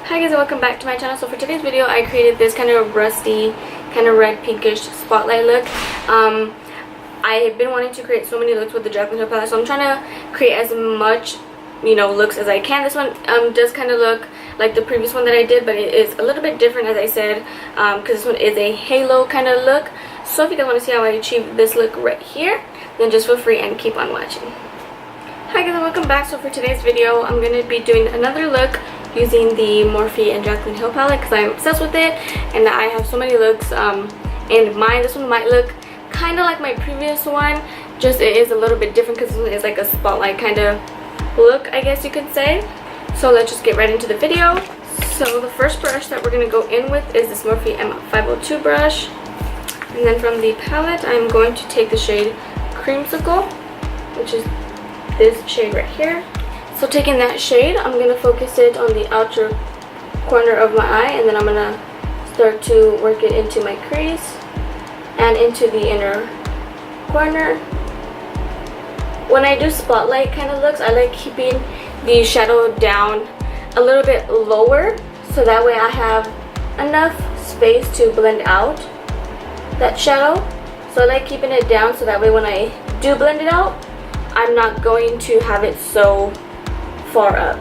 Hi guys and welcome back to my channel. So for today's video I created this kind of rusty, kind of red pinkish spotlight look. I have been wanting to create so many looks with the Jaclyn Hill palette, so I'm trying to create as much looks as I can. This one does kind of look like the previous one that I did, but it is a little bit different, as I said, because this one is a halo kind of look. So if you guys want to see how I achieved this look right here, then just feel free and keep on watching. Hi guys and welcome back. So for today's video I'm going to be doing another look using the Morphe and Jaclyn Hill palette because I'm obsessed with it and I have so many looks in mind. This one might look kind of like my previous one, just it is a little bit different because this one is like a spotlight kind of look, I guess you could say. So let's just get right into the video. So the first brush that we're going to go in with is this Morphe M502 brush, and then from the palette I'm going to take the shade Creamsicle, which is this shade right here. So taking that shade, I'm going to focus it on the outer corner of my eye, and then I'm going to start to work it into my crease and into the inner corner. When I do spotlight kind of looks, I like keeping the shadow down a little bit lower, so that way I have enough space to blend out that shadow. So I like keeping it down so that way when I do blend it out, I'm not going to have it so far up.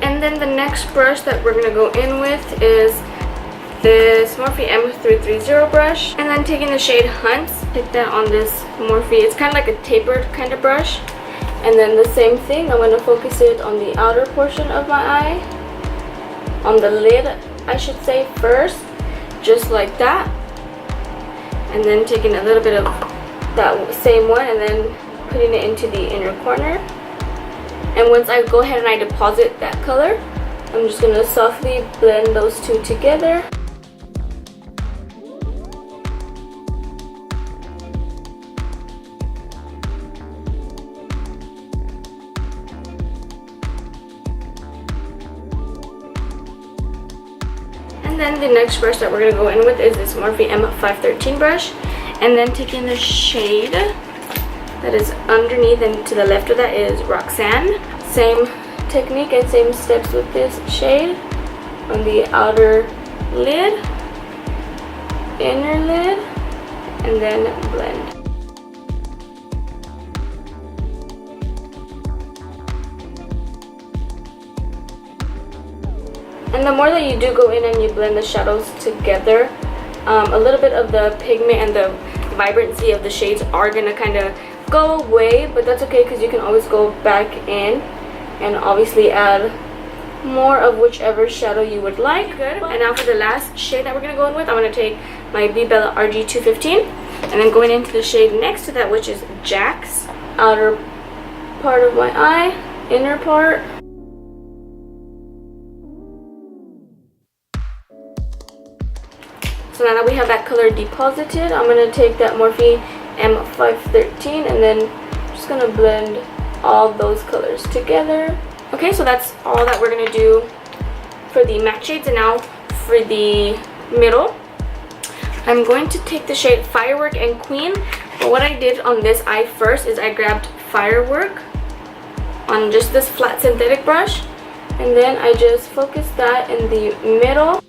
And then the next brush that we're going to go in with is this Morphe M330 brush, and then taking the shade Hunts, pick that on this Morphe. It's kind of like a tapered kind of brush. And then the same thing, I'm going to focus it on the outer portion of my eye, on the lid I should say first, just like that. And then taking a little bit of that same one and then putting it into the inner corner. And once I go ahead and I deposit that color, I'm just going to softly blend those two together. And then the next brush that we're going to go in with is this Morphe M513 brush, and then taking the shade that is underneath and to the left of that is Roxanne. Same technique and same steps with this shade on the outer lid, inner lid, and then blend. And the more that you do go in and you blend the shadows together, a little bit of the pigment and the vibrancy of the shades are going to kind of go away, but that's okay because you can always go back in and obviously add more of whichever shadow you would like. Good. And now for the last shade that we're going to go in with, I'm going to take my BeBella RG215 and then going into the shade next to that, which is Jack's, outer part of my eye, inner part. So now that we have that color deposited, I'm going to take that Morphe M513 and then I'm just going to blend all those colors together. Okay, so that's all that we're going to do for the matte shades. And now for the middle, I'm going to take the shade Firework and Queen. But what I did on this eye first is I grabbed Firework on just this flat synthetic brush, and then I just focused that in the middle.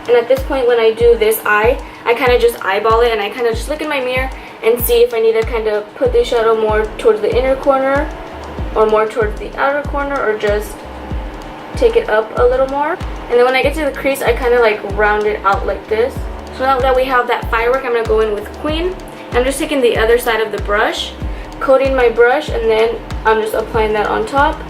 And at this point when I do this eye, I kind of just eyeball it and I kind of just look in my mirror and see if I need to kind of put the shadow more towards the inner corner or more towards the outer corner, or just take it up a little more. And then when I get to the crease, I kind of like round it out like this. So now that we have that Firework, I'm going to go in with Queen. I'm just taking the other side of the brush, coating my brush, and then I'm just applying that on top.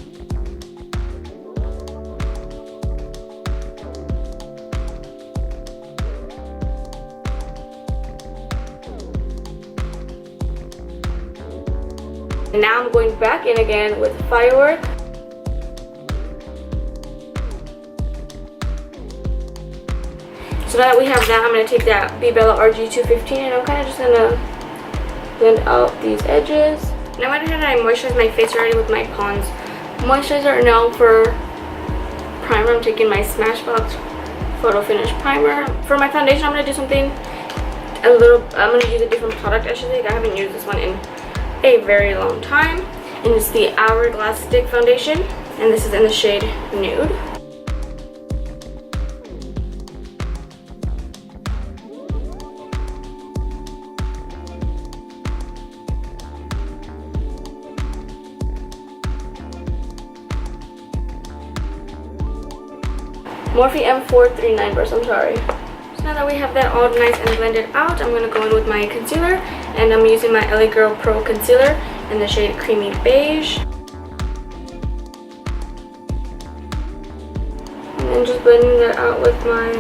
And now I'm going back in again with Firework. So now that we have that, I'm going to take that BeBella RG215 and I'm kind of just going to blend out these edges. And I went ahead and I moisturized my face already with my Pond's moisturizer. And now for primer, I'm taking my SmashBox Photo Finish Primer. For my foundation, I'm going to do something I'm going to use a different product actually. I haven't used this one in a very long time. And it's the Hourglass Stick Foundation. And this is in the shade Nude. Morphe M439 brush, I'm sorry. So now that we have that all nice and blended out, I'm going to go in with my concealer. And I'm using my LA Girl Pro Concealer in the shade Creamy Beige. And then just blending that out with my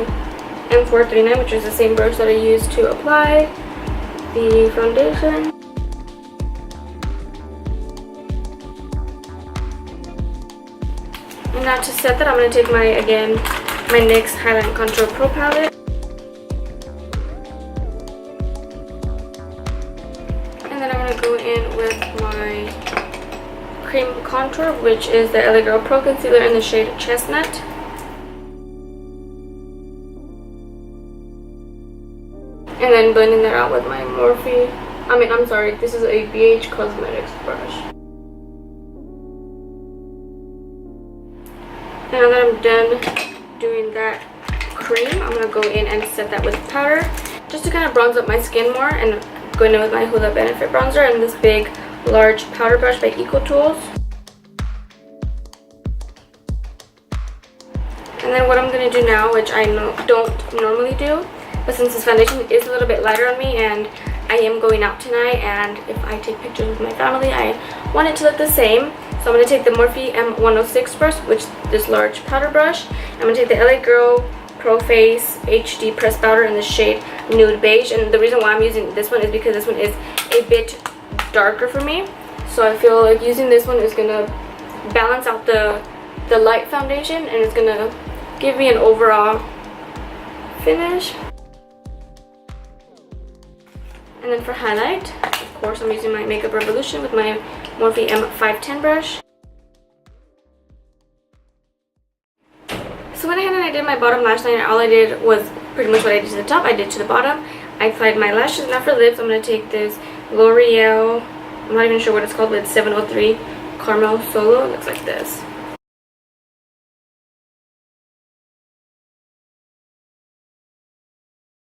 M439, which is the same brush that I used to apply the foundation. And now to set that, I'm going to take my NYX Highlight and Contour Pro Palette. And then I'm going to go in with my cream contour, which is the LA Girl Pro Concealer in the shade Chestnut. And then blending that out with my Morphe, this is a BhCosmetics brush. Now that I'm done doing that cream, I'm going to go in and set that with powder just to kind of bronze up my skin more, and going in with my Hoola Benefit Bronzer and this big large powder brush by EcoTools. And then what I'm going to do now, which I don't normally do, but since this foundation is a little bit lighter on me and I am going out tonight, and if I take pictures with my family, I want it to look the same. So I'm going to take the Morphe M106 brush, which is this large powder brush. I'm going to take the LA Girl Pro Face HD Pressed Powder in the shade Nude Beige. And the reason why I'm using this one is because this one is a bit darker for me. So I feel like using this one is going to balance out the light foundation, and it's going to give me an overall finish. And then for highlight, of course, I'm using my Makeup Revolution with my Morphe M510 brush. So went ahead and I did my bottom lash line, and all I did was pretty much what I did to the top, I did to the bottom. I applied my lashes. Now for lips, I'm going to take this L'Oreal, I'm not even sure what it's called, but it's 703 Caramel Solo. It looks like this.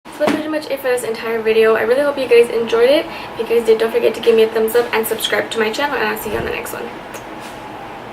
So that's pretty much it for this entire video. I really hope you guys enjoyed it. If you guys did, don't forget to give me a thumbs up and subscribe to my channel, and I'll see you on the next one.